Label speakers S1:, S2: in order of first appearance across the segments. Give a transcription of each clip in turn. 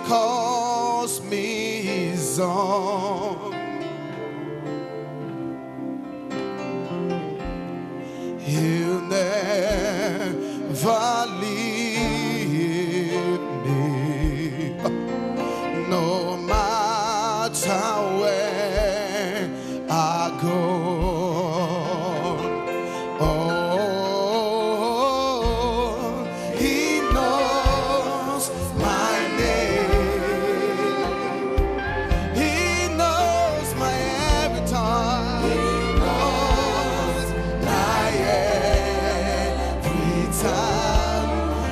S1: calls me his own. He'll never leave me, no matter where I go. Oh, he knows my name. He knows my every time. He knows my every time.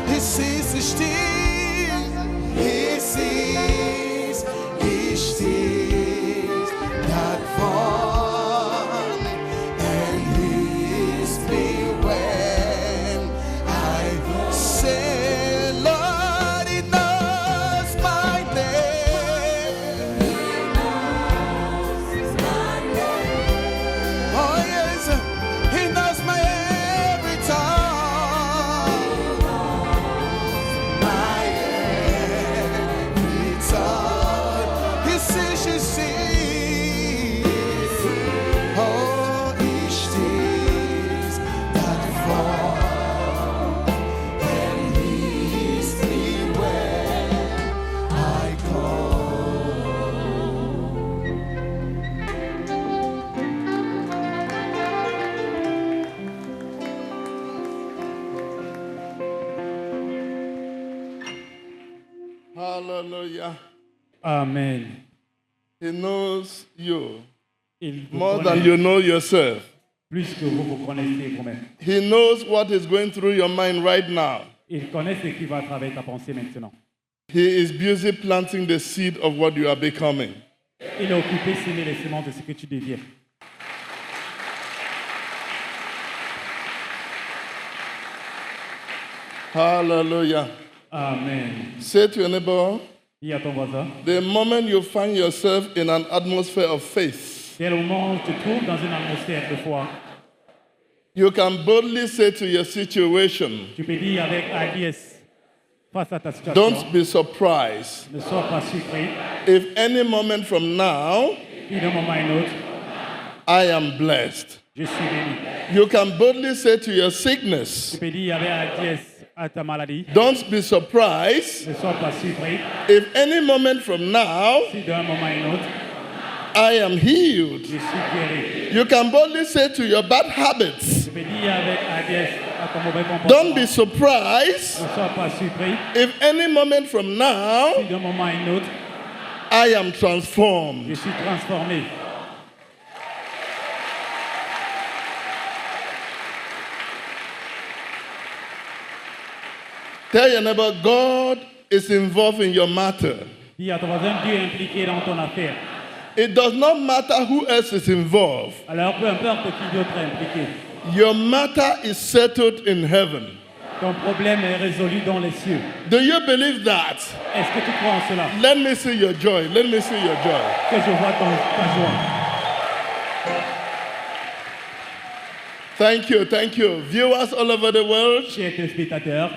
S1: He sees the still. He sees that form, and he's me when I say, Lord, he knows my name. Oh yes, he knows my every time. My every time. He sees, she sees. Oh, he sees that form, and he's me when I Hallelujah.
S2: Amen.
S1: He knows you
S2: Il vous
S1: more
S2: connaît
S1: than you know yourself.
S2: plus que vous vous connaissez vous-même.
S1: He knows what is going through your mind right now.
S2: Il connaît ce qui va à travers ta pensée maintenant.
S1: He is busy planting the seed of what you are becoming.
S2: Il est occupé de semer les semences de ce que tu deviens.
S1: Hallelujah.
S2: Amen.
S1: Say to your neighbor,
S2: Dis à ton voisin,
S1: the moment you find yourself in an atmosphere of faith,
S2: dès le moment où tu te trouves dans une atmosphère de foi,
S1: you can boldly say to your situation,
S2: tu peux dire avec hardiesse face à ta situation,
S1: don't be surprised
S2: ne sois pas surpris.
S1: if any moment from now
S2: Puis d'un moment à un autre,
S1: I am blessed.
S2: je suis béni.
S1: You can boldly say to your sickness,
S2: Tu peux dire avec hardiesse à ta maladie,
S1: don't be surprised
S2: ne sois pas surpris.
S1: if any moment from now
S2: Si d'un moment à un autre,
S1: I am healed.
S2: je suis guéri.
S1: You can boldly say to your bad habits,
S2: Tu peux dire avec hardiesse à ton mauvais
S1: don't
S2: comportement,
S1: be surprised
S2: ne sois pas surpris.
S1: if any moment from now
S2: Si d'un moment à un autre,
S1: I am transformed.
S2: je suis transformé.
S1: Tell your neighbor, God is involved in your matter.
S2: Dis à ton voisin, Dieu est impliqué dans ton affaire.
S1: It does not matter who else is involved.
S2: Alors peu importe qui d'autre est impliqué,
S1: Your matter is settled in heaven.
S2: ton problème est résolu dans les cieux.
S1: Do you believe that?
S2: Est-ce que tu crois en cela?
S1: Let me see your joy. Let me see your joy.
S2: Que je vois ta joie.
S1: Thank you, thank you. Viewers all over the world,
S2: Chers téléspectateurs,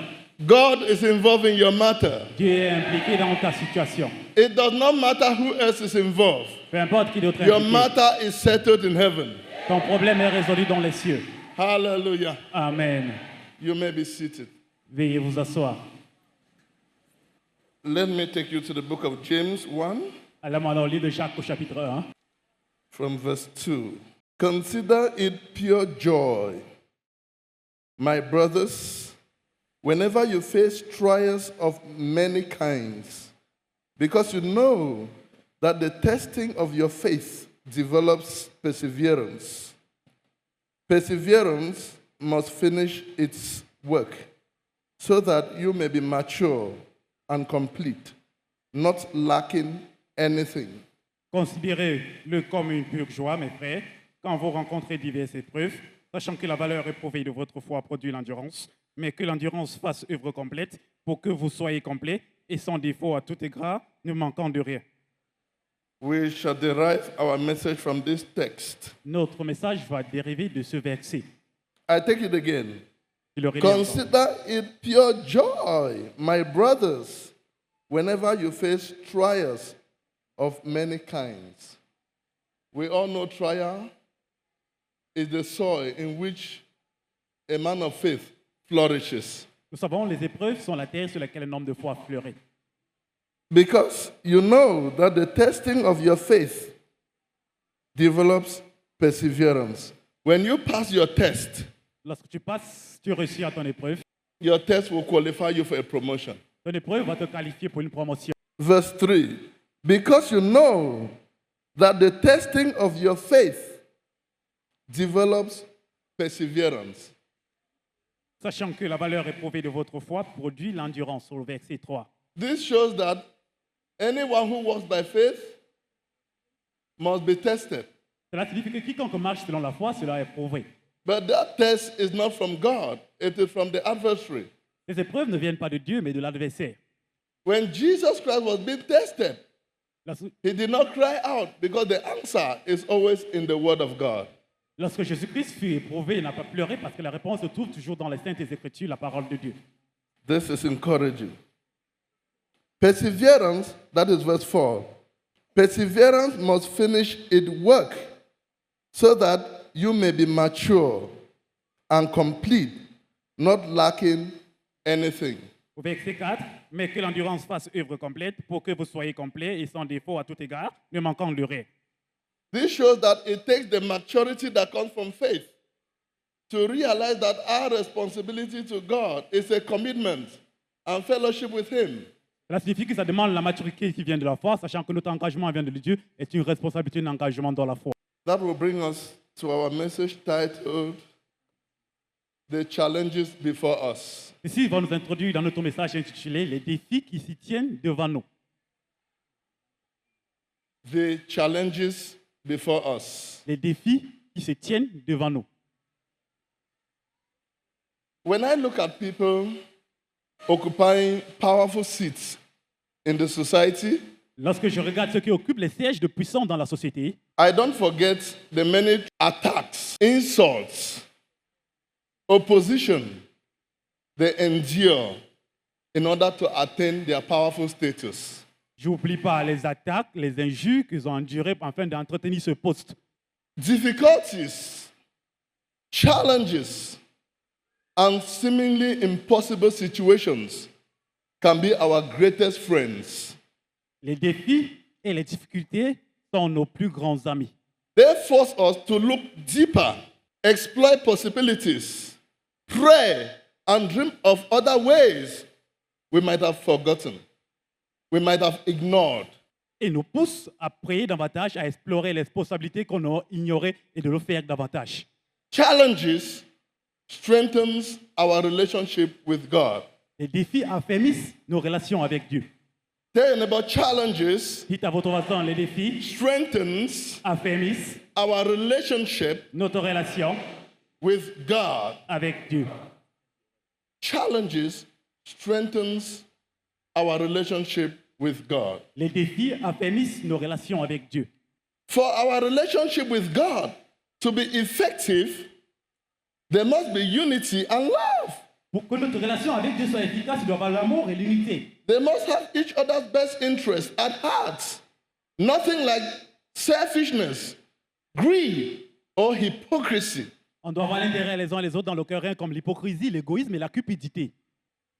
S1: God is involved in your matter.
S2: Dieu est impliqué dans ta situation.
S1: It does not matter who else is involved.
S2: Peu importe qui d'autre est
S1: Your
S2: impliqué,
S1: matter is settled in heaven.
S2: ton problème est résolu dans les cieux.
S1: Hallelujah.
S2: Amen.
S1: You may be seated.
S2: Veuillez vous asseoir.
S1: Let me take you to the book of James 1
S2: Allons dans le livre de Jacques au chapitre 1.
S1: from verse 2. Consider it pure joy, my brothers, whenever you face trials of many kinds, because you know that the testing of your faith develops perseverance. Perseverance must finish its work so that you may be mature and complete, not lacking anything.
S2: Considérez-le comme une pure joie, mes frères, quand vous rencontrez diverses épreuves, sachant que la valeur éprouvée de votre foi produit l'endurance, mais que l'endurance fasse œuvre complète pour que vous soyez complet et sans défaut à tout égard, ne manquant de rien.
S1: We shall derive our message from this text.
S2: Notre message va dériver de ce verset.
S1: I take it again.
S2: Je le relis encore.
S1: Consider it pure joy, my brothers, whenever you face trials of many kinds. We all know trial is the soil in which a man of faith flourishes.
S2: Nous savons, les épreuves sont la terre sur laquelle un homme de foi fleurit.
S1: Because you know that the testing of your faith develops perseverance. When you pass your test,
S2: Lorsque tu réussis à ton épreuve,
S1: your test will qualify you for a promotion.
S2: ton épreuve va te qualifier pour une promotion.
S1: Verse 3. Because you know that the testing of your faith develops perseverance.
S2: Sachant que la valeur éprouvée de votre foi produit l'endurance, au verset 3.
S1: This shows that anyone who walks by faith must be tested.
S2: Cela signifie que quiconque marche selon la foi, cela est prouvé.
S1: But that test is not from God, it is from the adversary.
S2: Les épreuves ne viennent pas de Dieu, mais de l'adversaire.
S1: When Jesus Christ was being tested,
S2: Lorsque
S1: he did not cry out because the answer is always in the Word of God.
S2: lorsque Jésus-Christ fut éprouvé, il n'a pas pleuré parce que la réponse se trouve toujours dans les Saintes Écritures, la parole de Dieu.
S1: This is encouraging. Perseverance, that is verse 4. Perseverance must finish its work so that you may be mature and complete, not lacking anything.
S2: Au verset 4, mais que l'endurance fasse œuvre complète pour que vous soyez complets et sans défaut à tout égard, ne manquant de rien.
S1: This shows that it takes the maturity that comes from faith to realize that our responsibility to God is a commitment and fellowship with Him.
S2: Cela signifie que ça demande la maturité qui vient de la foi, sachant que notre engagement vient de Dieu est une responsabilité, un engagement dans la foi.
S1: That will bring us to our message titled The Challenges Before Us.
S2: Ici, il va nous introduire dans notre message intitulé Les défis qui s'y tiennent devant nous.
S1: The challenges before us.
S2: Les défis qui se tiennent devant nous.
S1: When I look at people occupying powerful seats in the society,
S2: Lorsque je regarde ceux qui occupent les sièges de puissants dans la société,
S1: I don't forget the many attacks, insults, opposition they endure in order to attain their powerful status.
S2: je n'oublie pas les attaques, les injures qu'ils ont endurées afin d'entretenir ce poste.
S1: Difficulties, challenges, and seemingly impossible situations can be our greatest friends.
S2: Les défis et les difficultés sont nos plus grands amis.
S1: They force us to look deeper, explore possibilities, pray, and dream of other ways we might have forgotten, we might have ignored.
S2: Et nous poussent à prier davantage, à explorer les possibilités qu'on a ignorées et de le faire davantage.
S1: Challenges strengthens our relationship with God.
S2: Les défis affermissent nos relations avec Dieu.
S1: Tell your neighbor, challenges
S2: Dites à votre voisin, les défis
S1: strengthens
S2: affermissent
S1: our relationship
S2: notre relation
S1: with God.
S2: avec Dieu.
S1: Challenges strengthens our relationship with God.
S2: Les défis affermissent nos relations avec Dieu.
S1: For our relationship with God to be effective, there must be unity and love.
S2: Pour que notre relation avec Dieu soit efficace, il doit y avoir l'amour et l'unité.
S1: They must have each other's best interests at heart. Nothing like selfishness, greed, or hypocrisy.
S2: On doit avoir l'intérêt les uns les autres dans le cœur, rien comme l'hypocrisie, l'égoïsme et la cupidité.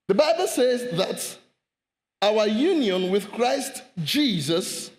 S1: The Bible says that our union with Christ Jesus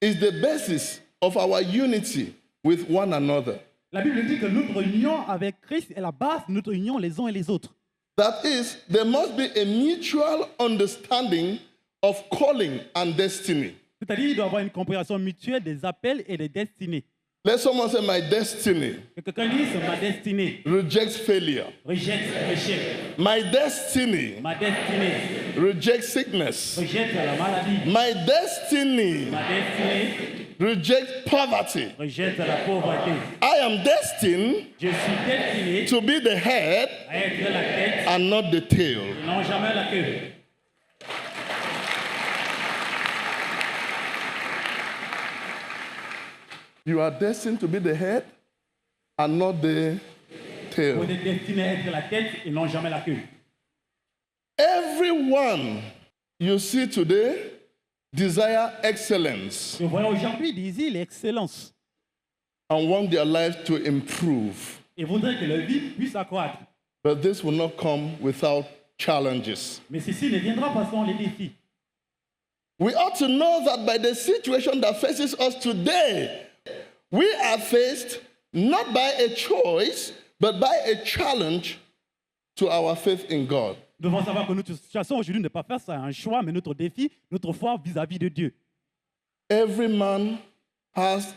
S1: is the basis of our unity with one another.
S2: La Bible dit que notre union avec Christ est la base de notre union les uns et les autres.
S1: That is, there must be a mutual understanding of calling and destiny.
S2: C'est-à-dire qu'il doit y avoir une compréhension mutuelle des appels et des destinées.
S1: Let someone say, my destiny
S2: Que quelqu'un dise ma destinée
S1: rejects failure.
S2: rejette l'échec.
S1: My destiny
S2: Ma destinée
S1: rejects sickness.
S2: rejette la maladie.
S1: My destiny
S2: Ma destinée
S1: rejects poverty.
S2: rejette la pauvreté.
S1: I am destined
S2: Je suis destiné
S1: to be the head
S2: à être la tête
S1: and not the tail.
S2: et non jamais la queue.
S1: You are destined to be the head and not the tail.
S2: Vous êtes destiné à être la tête et non jamais la queue.
S1: Everyone you see today desire excellence
S2: Nous voyons aujourd'hui désirent l'excellence
S1: and want their lives to improve.
S2: et voudraient que leur vie puisse accroître.
S1: But this will not come without challenges.
S2: Mais ceci ne viendra pas sans les défis.
S1: We ought to know that by the situation that faces us today, we are faced not by a choice, but by a challenge to our faith in God.
S2: Nous devons savoir que notre situation aujourd'hui n'est pas face à un choix, mais notre défi, notre foi vis-à-vis de Dieu.
S1: Every man has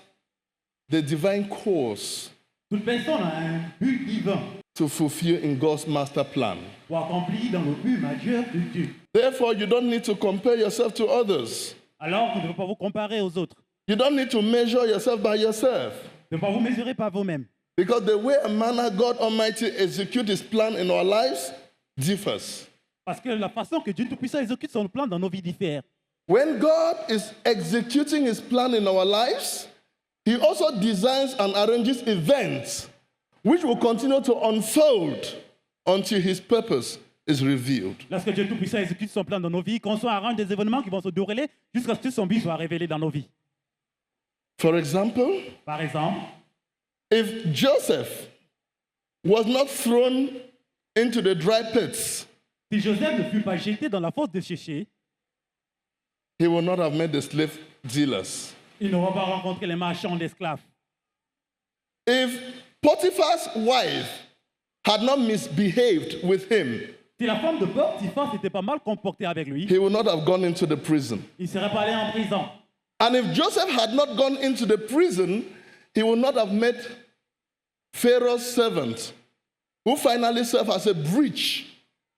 S1: the divine course
S2: Toute personne a un but divin
S1: to fulfill in God's master plan.
S2: pour accomplir dans le but majeur de Dieu.
S1: Therefore, you don't need to compare yourself to others.
S2: Alors, vous ne devez pas vous comparer aux autres.
S1: You don't need to measure yourself by yourself.
S2: Ne pas vous mesurer par vous-même.
S1: Because the way and manner God Almighty executes His plan in our lives differs.
S2: Parce que la façon que Dieu Tout-Puissant exécute son plan dans nos vies diffère.
S1: When God is executing His plan in our lives, He also designs and arranges events which will continue to unfold until His purpose is revealed.
S2: Lorsque Dieu Tout-Puissant exécute son plan dans nos vies, il conçoit arrange des événements qui vont se dérouler jusqu'à ce que son but soit révélé dans nos vies.
S1: For example,
S2: Par exemple,
S1: if Joseph was not thrown into the dry pits,
S2: si Joseph ne fut pas jeté dans la fosse de Chéché,
S1: he would not have met the slave dealers.
S2: il n'aura pas rencontré les marchands d'esclaves.
S1: If Potiphar's wife had not misbehaved with him,
S2: Si la femme de Potiphar s'était pas mal comportée avec lui,
S1: he would not have gone into the prison.
S2: il ne serait pas allé en prison.
S1: And if Joseph had not gone into the prison, he would not have met Pharaoh's servant, who finally served as a bridge,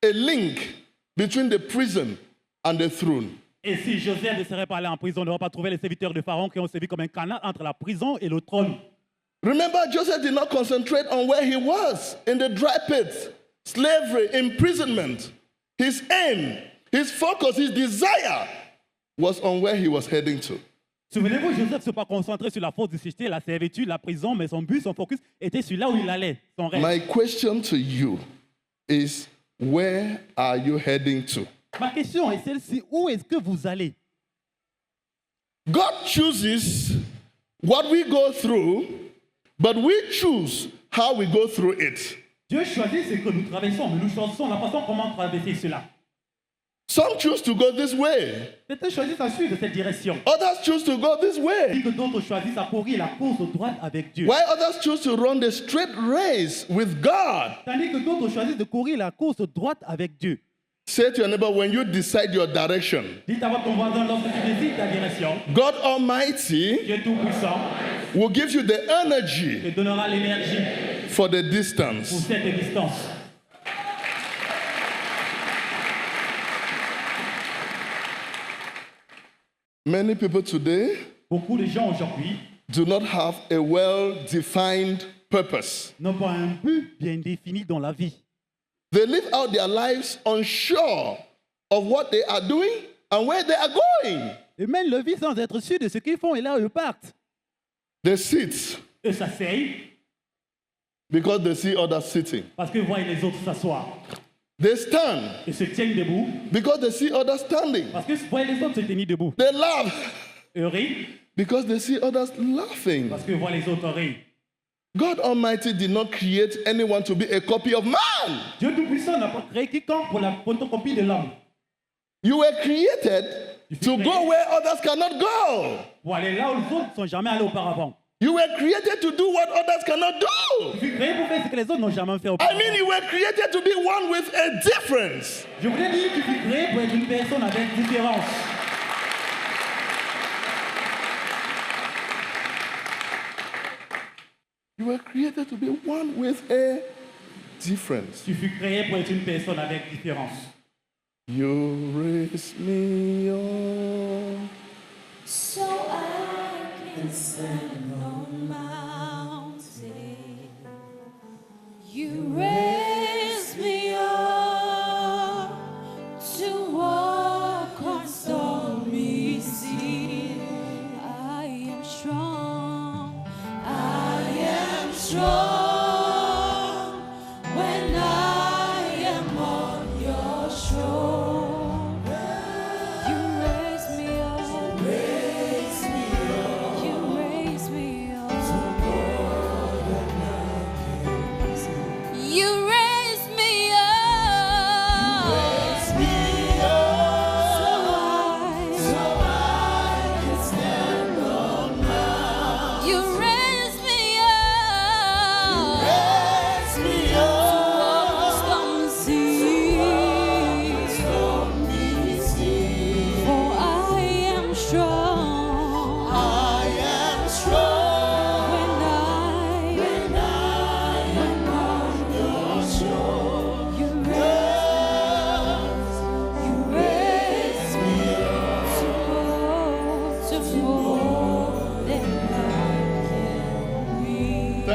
S1: a link between the prison and the throne.
S2: Et si Joseph ne serait pas allé en prison, on n'aurait pas trouvé les serviteurs de Pharaon qui ont servi comme un canal entre la prison et le trône.
S1: Remember, Joseph did not concentrate on where he was in the dry pit, slavery, imprisonment. His aim, his focus, his desire was on where he was heading to.
S2: Souvenez-vous, Joseph ne s'est pas concentré sur la fosse de Chéché, la servitude, la prison, mais son but, son focus était sur là où il allait, son rêve.
S1: My question to you is, where are you heading to?
S2: Ma question est celle-ci, où est-ce que vous allez?
S1: God chooses what we go through, but we choose how we go through it.
S2: Dieu choisit ce que nous traversons, mais nous choisissons la façon comment traverser cela.
S1: Some choose to go this way,
S2: Certains choisissent à suivre cette direction,
S1: others choose to go this way.
S2: tandis que d'autres choisissent à courir la course droite avec Dieu.
S1: While others choose to run the straight race with God.
S2: Tandis que d'autres choisissent de courir la course droite avec Dieu.
S1: Say to your neighbor, when you decide your direction,
S2: Dites à votre voisin lorsque tu décides ta direction,
S1: God Almighty
S2: Dieu Tout-Puissant
S1: will give you the
S2: te
S1: energy
S2: donnera l'énergie
S1: for the
S2: pour
S1: distance.
S2: cette distance.
S1: Many people today
S2: Beaucoup de gens aujourd'hui
S1: do not have a well-defined purpose.
S2: n'ont pas un but bien défini dans la vie.
S1: They live out their lives unsure of what they are doing and where they are going.
S2: Ils mènent leur vie sans être sûrs de ce qu'ils font et là où ils partent.
S1: They sit
S2: Ils s'asseyent
S1: because they see others sitting.
S2: parce qu'ils voient les autres s'asseoir.
S1: They stand
S2: Ils se tiennent debout
S1: because they see others standing.
S2: parce qu'ils voient les autres se tenir debout.
S1: They laugh
S2: Ils rient
S1: because they see others laughing.
S2: parce qu'ils voient les autres rire.
S1: God Almighty did not create anyone to be a copy of man.
S2: Dieu Tout-Puissant n'a pas créé quiconque pour la photocopie de l'homme.
S1: You were created to go where others cannot go.
S2: Pour aller là où les autres ne sont jamais allés auparavant.
S1: You were created to do what others cannot do.
S2: Je suis créé pour faire ce que les autres n'ont jamais fait
S1: I
S2: auparavant.
S1: mean, you were created to be one with a difference.
S2: Je voulais dire que je suis créé pour être une personne avec différence.
S1: You were created to be one with a difference.
S2: Je suis créé pour être une personne avec différence.
S1: You raise me up.
S3: So I can stand on mountain. You raise me up to walk on stormy sea. I am strong. I am strong when I am on your shoulder.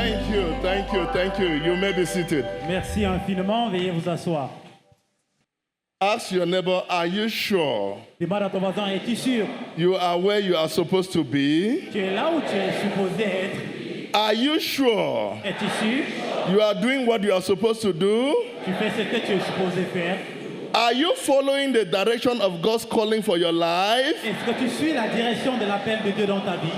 S1: Thank you, thank you, thank you. You may be seated.
S2: Merci infiniment. Veuillez vous asseoir.
S1: Ask your neighbor, are you sure
S2: Demande à ton voisin, es-tu sûr?
S1: you are where you are supposed to be?
S2: Tu es là où tu es supposé être?
S1: Are you sure
S2: Es-tu sûr?
S1: you are doing what you are supposed to do?
S2: Tu fais ce que tu es supposé faire?
S1: Are you following the direction of God's calling for your life?
S2: Est-ce que tu suis la direction de l'appel de Dieu dans ta vie?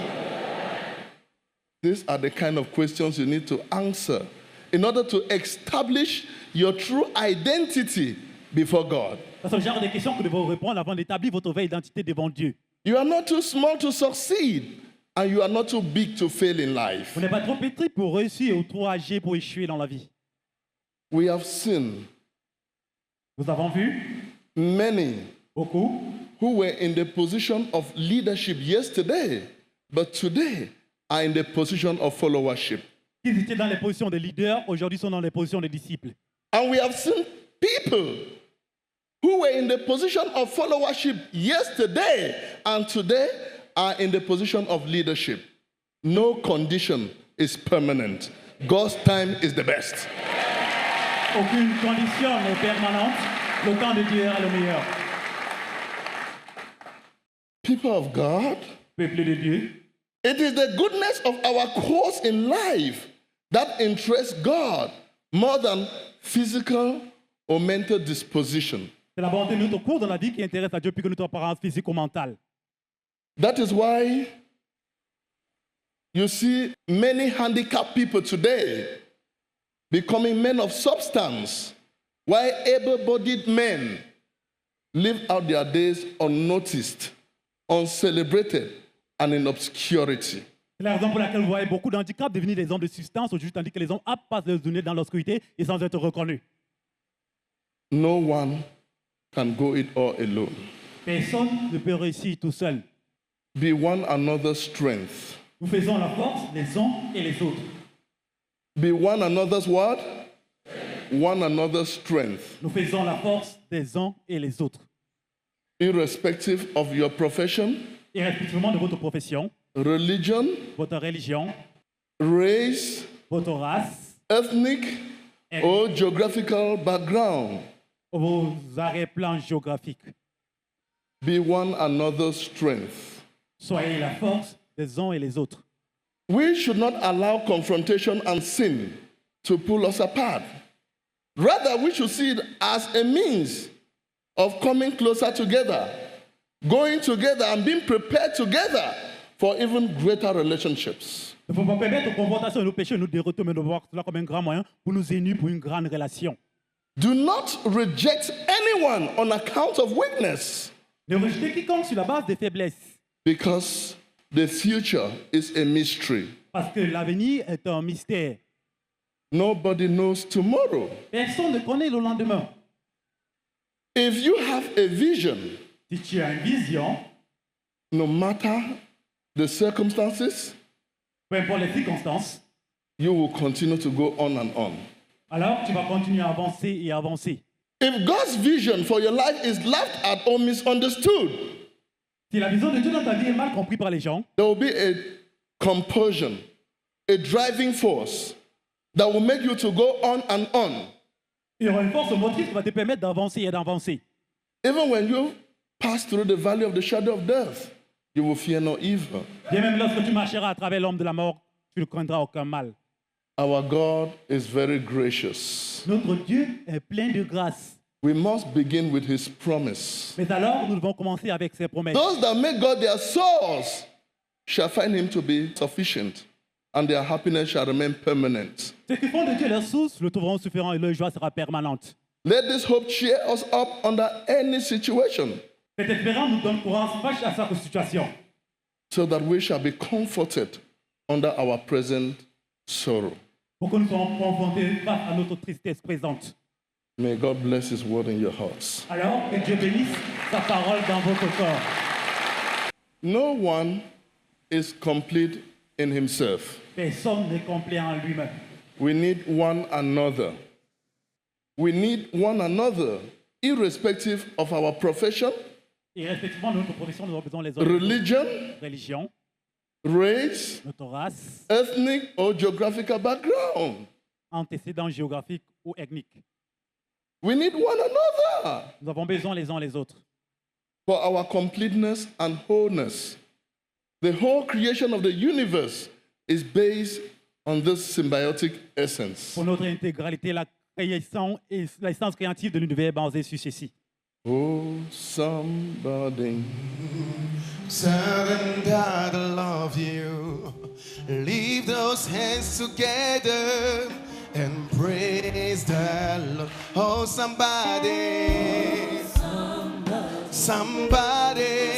S1: These are the kind of questions you need to answer in order to establish your true identity before God.
S2: C'est le genre de questions que nous devons répondre avant d'établir votre vraie identité devant Dieu.
S1: You are not too small to succeed, and you are not too big to fail in life.
S2: Vous n'êtes pas trop petit pour réussir ou trop âgé pour échouer dans la vie.
S1: We have seen
S2: Nous avons vu
S1: many
S2: beaucoup
S1: who were in the position of leadership yesterday, but today are in the position of followership.
S2: qui étaient dans les positions de leaders, aujourd'hui sont dans les positions de disciples.
S1: And we have seen people who were in the position of followership yesterday and today are in the position of leadership. No condition is permanent. God's time is the best.
S2: Aucune condition n'est permanente. Le temps de Dieu est le meilleur.
S1: People of God,
S2: Peuple de Dieu,
S1: it is the goodness of our course in life that interests God more than physical or mental disposition.
S2: c'est la bonté de notre cours dans la vie qui intéresse à Dieu plus que notre apparence physique ou mentale.
S1: That is why you see many handicapped people today becoming men of substance, while able-bodied men live out their days unnoticed, uncelebrated, and in obscurity.
S2: C'est la raison pour laquelle vous voyez beaucoup d'handicaps devenir des hommes de substance aujourd'hui, tandis que les hommes aptes passent leurs journées dans l'obscurité et sans être reconnus.
S1: No one can go it all alone.
S2: Personne ne peut réussir tout seul.
S1: Be one another's strength.
S2: Nous faisons la force les uns et les autres.
S1: Be one another's what? One another's strength.
S2: Nous faisons la force des uns et les autres.
S1: Irrespective of your profession,
S2: Et respectivement de votre profession,
S1: religion,
S2: votre religion,
S1: race,
S2: votre race,
S1: ethnic, or geographical background.
S2: vos arrière-plans géographiques.
S1: Be one another's strength.
S2: Soyez la force des uns et les autres.
S1: We should not allow confrontation and sin to pull us apart. Rather, we should see it as a means of coming closer together, going together, and being prepared together for even greater relationships.
S2: Il ne faut pas permettre aux confrontations et nos péchés nous déroter, mais de voir cela comme un grand moyen pour nous unir pour une grande relation.
S1: Do not reject anyone on account of weakness,
S2: Ne rejetez quiconque sur la base des faiblesses,
S1: because the future is a mystery.
S2: parce que l'avenir est un mystère.
S1: Nobody knows tomorrow.
S2: Personne ne connaît le lendemain.
S1: If you have a vision,
S2: Si tu as une vision,
S1: no matter the circumstances,
S2: peu importe les circonstances,
S1: you will continue to go on and on.
S2: alors tu vas continuer à avancer et avancer.
S1: If God's vision for your life is laughed at or misunderstood,
S2: Si la vision de Dieu dans ta vie est mal comprise par les gens,
S1: there will be a compulsion, a driving force that will make you to go on and on.
S2: il y aura une force motrice qui va te permettre d'avancer et d'avancer.
S1: Even when you pass through the valley of the shadow of death, you will fear no evil.
S2: Bien même lorsque tu marcheras à travers l'ombre de la mort, tu ne craindras aucun mal.
S1: Our God is very gracious.
S2: Notre Dieu est plein de grâce.
S1: We must begin with his promise.
S2: Mais alors, nous devons commencer avec ses promesses.
S1: Those that make God their source shall find him to be sufficient, and their happiness shall remain permanent.
S2: Ceux qui font de Dieu leur source le trouveront suffisant et leur joie sera permanente.
S1: Let this hope cheer us up under any situation,
S2: Cette espérance nous donne courage face à chaque situation,
S1: so that we shall be comforted under our present sorrow.
S2: pour que nous soyons confrontés face à notre tristesse présente.
S1: May God bless his word in your hearts.
S2: Alors, que Dieu bénisse sa parole dans votre corps.
S1: No one is complete in himself.
S2: Personne n'est complet en lui-même.
S1: We need one another. We need one another, irrespective of our profession,
S2: Et respectivement de notre profession, nous avons besoin les autres.
S1: religion,
S2: Religion,
S1: race,
S2: notre race,
S1: ethnic, or geographical background.
S2: antécédents géographiques ou ethniques.
S1: We need one another
S2: Nous avons besoin les uns les autres
S1: for our completeness and wholeness. The whole creation of the universe is based on this symbiotic essence.
S2: pour notre intégralité. La création et l'essence créative de l'univers est basée sur ceci.
S1: Oh, somebody.
S4: Certain God I love you. Leave those hands together and praise the Lord. Oh, somebody. Somebody.